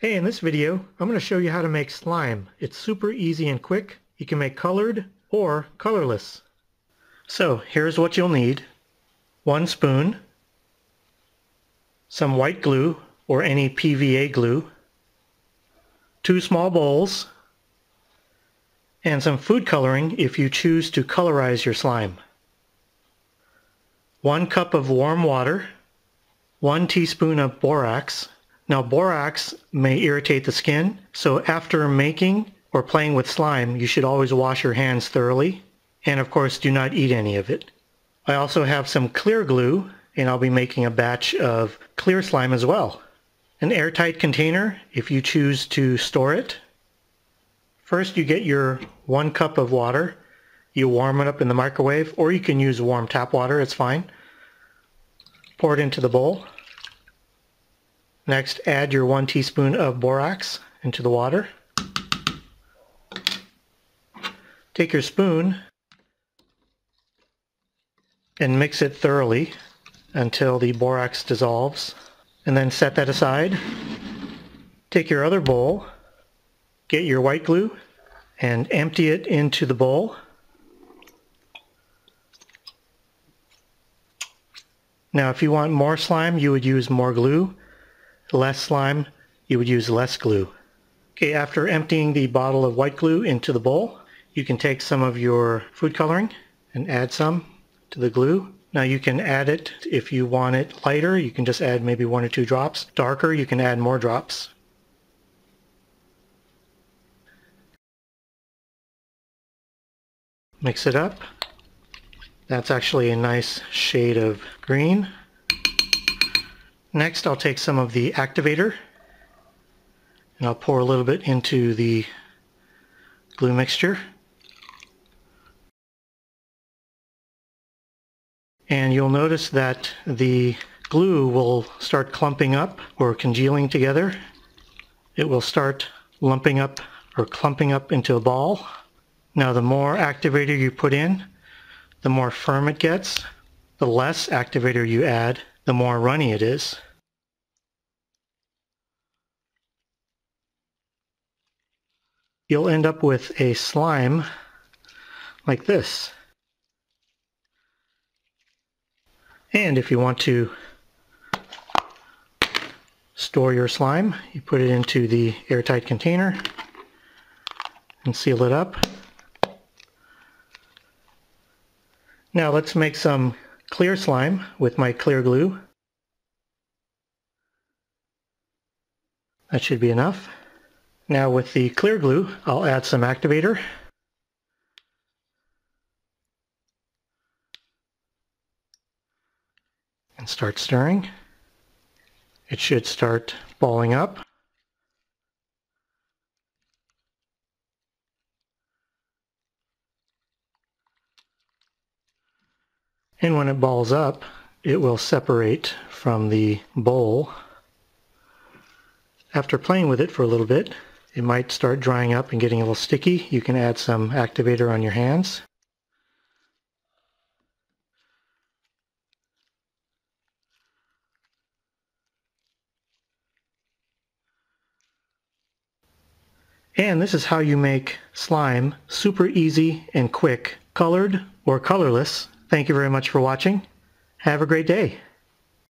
Hey, in this video, I'm going to show you how to make slime. It's super easy and quick. You can make colored or colorless. So here's what you'll need. 1 spoon, some white glue or any PVA glue, 2 small bowls, and some food coloring if you choose to colorize your slime. 1 cup of warm water, 1 teaspoon of borax. Now borax may irritate the skin, so after making or playing with slime, you should always wash your hands thoroughly, and of course do not eat any of it. I also have some clear glue, and I'll be making a batch of clear slime as well. An airtight container if you choose to store it. First you get your 1 cup of water, you warm it up in the microwave, or you can use warm tap water, it's fine. Pour it into the bowl. Next, add your 1 teaspoon of borax into the water. Take your spoon and mix it thoroughly until the borax dissolves, and then set that aside. Take your other bowl, get your white glue, and empty it into the bowl. Now if you want more slime, you would use more glue. Less slime, you would use less glue. Okay, after emptying the bottle of white glue into the bowl, you can take some of your food coloring and add some to the glue. Now you can add it if you want it lighter, you can just add maybe 1 or 2 drops. Darker, you can add more drops. Mix it up. That's actually a nice shade of green. Next, I'll take some of the activator and I'll pour a little bit into the glue mixture. And you'll notice that the glue will start clumping up or congealing together. It will start lumping up or clumping up into a ball. Now the more activator you put in, the more firm it gets. The less activator you add, the more runny it is. You'll end up with a slime like this. And if you want to store your slime, you put it into the airtight container and seal it up. Now let's make some clear slime with my clear glue. That should be enough. Now with the clear glue, I'll add some activator. And start stirring. It should start balling up. And when it balls up, it will separate from the bowl. After playing with it for a little bit, it might start drying up and getting a little sticky. You can add some activator on your hands. And this is how you make slime super easy and quick, colored or colorless. Thank you very much for watching. Have a great day.